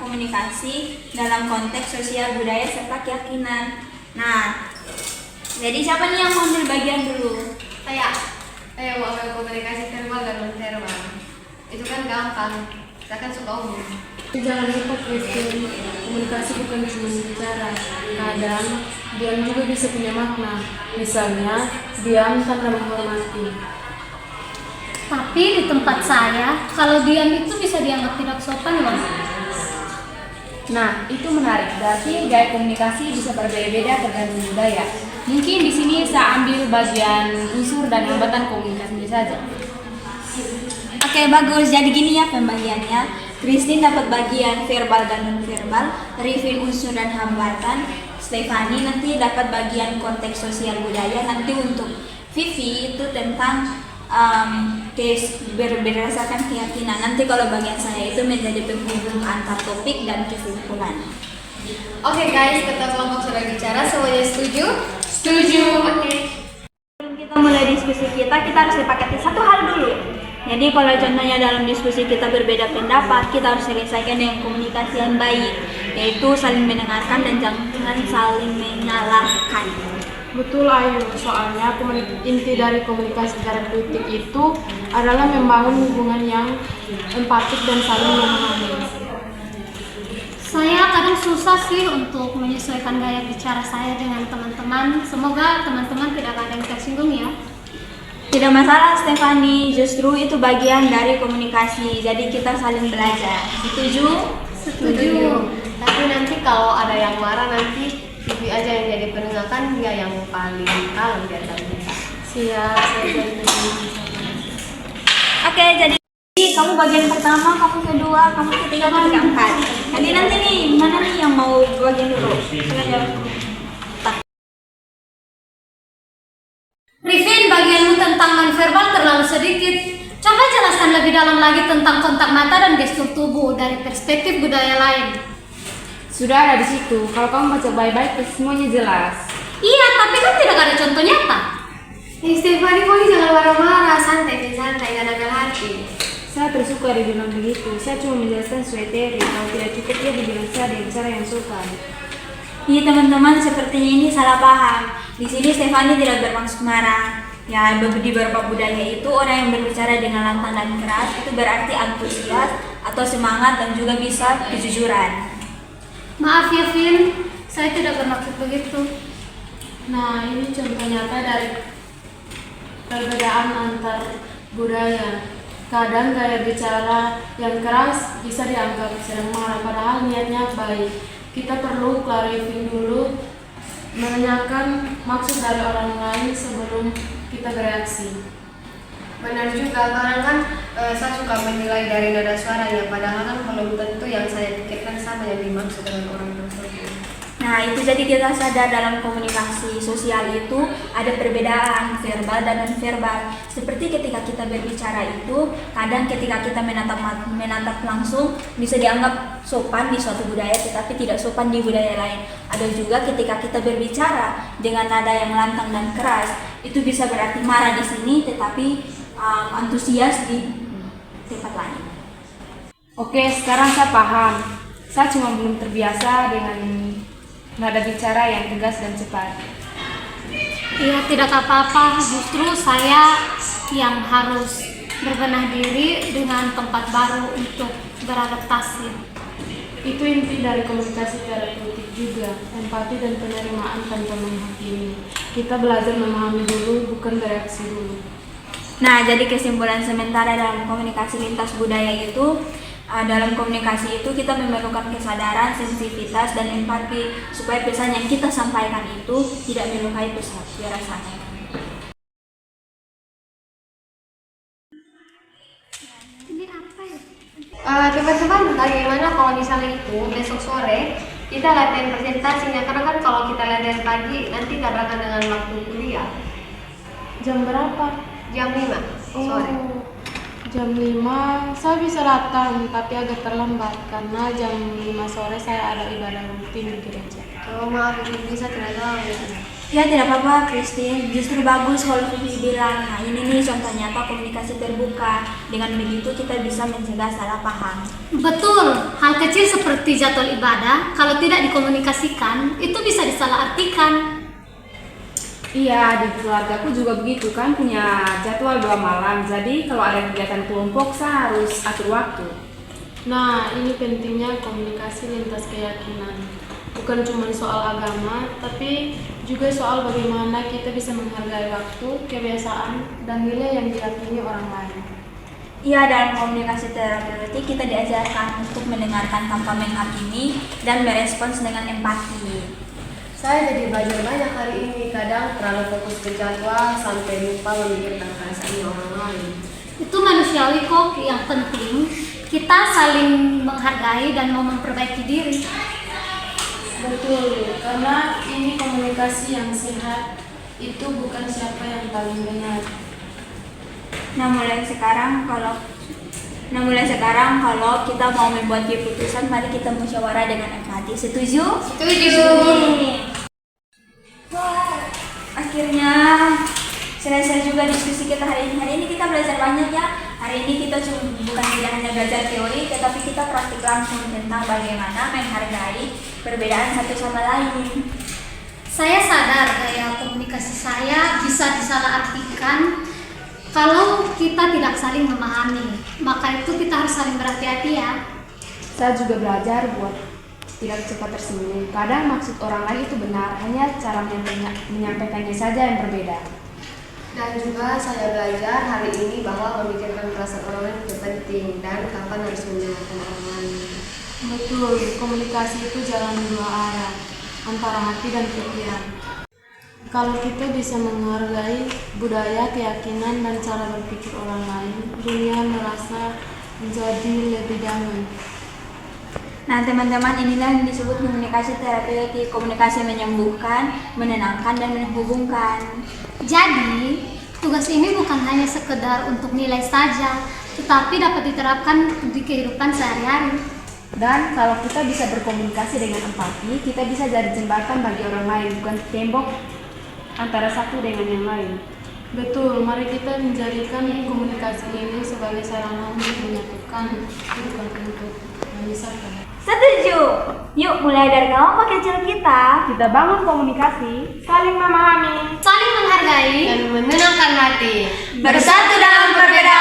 komunikasi dalam konteks sosial budaya serta keyakinan. Nah, jadi siapa nih yang mau ambil bagian dulu? Saya mau ambil komunikasi verbal dan non verbal. Itu kan gampang, saya kan suka umum. Jangan lupa Christine, komunikasi bukan cuma bicara. Kadang diam juga bisa punya makna. Misalnya, diam tanda menghormati. Tapi di tempat saya, kalau diam itu bisa dianggap tidak sopan loh. Nah, itu menarik. Berarti gaya komunikasi bisa berbeda-beda tergantung budaya. Mungkin di sini saya ambil bagian unsur dan hambatan komunikasi saja. Oke, bagus. Jadi gini ya pembagiannya. Christine dapat bagian verbal dan non-verbal, Rifin unsur dan hambatan, Stefani nanti dapat bagian konteks sosial budaya. Nanti untuk Vivi itu tentang berdasarkan keyakinan. Nanti kalau bagian saya itu menjadi penghubung antar topik dan kesimpulan. Oke guys, ketua kelompok sudah bicara, semuanya setuju? Setuju. Oke. Sebelum kita mulai diskusi kita harus sepakati satu hal dulu. Jadi kalau contohnya dalam diskusi kita berbeda pendapat, kita harus selesaikan dengan komunikasi yang baik, yaitu saling mendengarkan dan jangan saling menyalahkan. Betul Ayu, soalnya inti dari komunikasi secara kritik itu adalah membangun hubungan yang empatik dan saling memahami. Saya kadang susah sih untuk menyesuaikan gaya bicara saya dengan teman-teman. Semoga teman-teman tidak ada yang tersinggung ya. Tidak masalah Stefani, justru itu bagian dari komunikasi, jadi kita saling belajar. Setuju? Setuju. Tapi nanti kalau ada yang marah nanti Vivi aja yang jadi penengah, kan dia yang paling kalem di antara kita. Siap, saya setuju. Oke, jadi kamu bagian pertama, kamu kedua, kamu ketiga, kamu keempat. Nanti nih, mana nih yang mau bagian dulu? Rifin, bagianmu tentang nonverbal terlalu sedikit. Coba jelaskan lebih dalam lagi tentang kontak mata dan gestur tubuh dari perspektif budaya lain. Sudah ada di situ. Kalau kamu baca baik-baik, semuanya jelas. Iya, tapi kan tidak ada contoh nyata. Stefani, kok jangan marah-marah, santai, gak ada hati. Saya tersuka dibilang begitu. Saya cuma menjelaskan sesuai teori. Kalau tidak cukup, dia dibilang saya dengan cara yang sopan. Iya teman-teman, sepertinya ini salah paham. Di sini Stefani tidak bermaksud marah. Ya, di beberapa budaya itu orang yang berbicara dengan lantang dan keras itu berarti antusias atau semangat dan juga bisa kejujuran. Maaf ya, Vin. Saya tidak bermaksud begitu. Nah, ini contoh nyata dari perbedaan antar budaya. Kadang gaya bicara yang keras bisa dianggap sedang marah, padahal niatnya baik. Kita perlu clarify dulu, menanyakan maksud dari orang lain sebelum kita bereaksi. Benar juga, kadang kan saya suka menilai dari nada suaranya, padahal kan belum tentu yang saya pikirkan sama yang dimaksud dengan orang tersebut. Nah, itu jadi kita sadar dalam komunikasi sosial itu ada perbedaan verbal dan non-verbal. Seperti ketika kita berbicara itu, kadang ketika kita menatap langsung bisa dianggap sopan di suatu budaya tetapi tidak sopan di budaya lain. Ada juga ketika kita berbicara dengan nada yang lantang dan keras, itu bisa berarti marah di sini tetapi antusias di tempat lain. Oke, sekarang saya paham. Saya cuma belum terbiasa dengan nada bicara yang tegas dan cepat. Iya, tidak apa-apa. Justru saya yang harus berbenah diri dengan tempat baru untuk beradaptasi. Itu inti dari komunikasi terapeutik juga, empati dan penerimaan tanpa menghakimi. Kita belajar memahami dulu, bukan bereaksi dulu. Nah, jadi kesimpulan sementara dalam komunikasi lintas budaya itu, dalam komunikasi itu kita memerlukan kesadaran, sensitivitas, dan empati supaya pesan yang kita sampaikan itu tidak melukai perasaan. Ini apa ya? Teman-teman, bagaimana kalau misalnya itu besok sore kita latihan presentasinya, karena kan kalau kita latihan pagi nanti tabrakan dengan waktu kuliah. Jam berapa? Jam 5 sore. Jam 5 saya bisa datang, tapi agak terlambat karena jam 5 sore saya ada ibadah rutin di gereja. Oh maaf, bisa tidak tahu. Ya tidak apa-apa Christine, justru bagus kalau Vivi bilang. Nah ini nih contoh nyata komunikasi terbuka. Dengan begitu kita bisa mencegah salah paham. Betul, hal kecil seperti jadwal ibadah, kalau tidak dikomunikasikan, itu bisa disalahartikan. Iya, di keluargaku juga begitu kan, punya jadwal 2 malam. Jadi kalau ada kegiatan kelompok, saya harus atur waktu. Nah, ini pentingnya komunikasi lintas keyakinan. Bukan cuma soal agama, tapi juga soal bagaimana kita bisa menghargai waktu, kebiasaan, dan nilai yang diyakini orang lain. Iya, dalam komunikasi terapeutik kita diajarkan untuk mendengarkan tanpa menghakimi dan merespons dengan empati. Saya jadi belajar banyak hari ini. Kadang terlalu fokus ke jadwal sampai lupa memikirkan perasaan orang lain. Itu manusiawi kok, yang penting kita saling menghargai dan mau memperbaiki diri. Betul, karena ini komunikasi yang sehat, itu bukan siapa yang paling benar. Nah mulai sekarang kalau kita mau membuat keputusan, mari kita musyawarah dengan empati. Setuju? Setuju. Wah, akhirnya selesai juga diskusi kita hari ini. Hari ini kita belajar banyak ya. Hari ini kita bukan tidak hanya belajar teori, tetapi kita praktik langsung tentang bagaimana menghargai perbedaan satu sama lain. Saya sadar gaya komunikasi saya bisa disalahartikan kalau kita tidak saling memahami. Maka itu kita harus saling berhati-hati ya. Saya juga belajar buat tidak cepat tersinggung. Kadang maksud orang lain itu benar, hanya cara menyampaikannya saja yang berbeda. Dan juga saya belajar hari ini bahwa memikirkan perasaan orang lain itu penting dan kapan harus mendengarkan orang lain. Betul, komunikasi itu jalan 2 arah, antara hati dan pikiran. Kalau kita bisa menghargai budaya, keyakinan, dan cara berpikir orang lain, dunia merasa menjadi lebih damai. Nah teman-teman, inilah yang disebut komunikasi terapeutik. Komunikasi menyembuhkan, menenangkan, dan menghubungkan. Jadi, tugas ini bukan hanya sekedar untuk nilai saja, tetapi dapat diterapkan di kehidupan sehari-hari. Dan kalau kita bisa berkomunikasi dengan empati, kita bisa jadi jembatan bagi orang lain, bukan tembok antara satu dengan yang lain. Betul, mari kita menjadikan komunikasi ini sebagai sarana untuk menyatukan, bukan untuk memisahkan. Setuju? Yuk mulai dari kelompok kecil kita. Kita bangun komunikasi, saling memahami. Saling menghargai Dan menenangkan hati. Bersatu dalam perbedaan.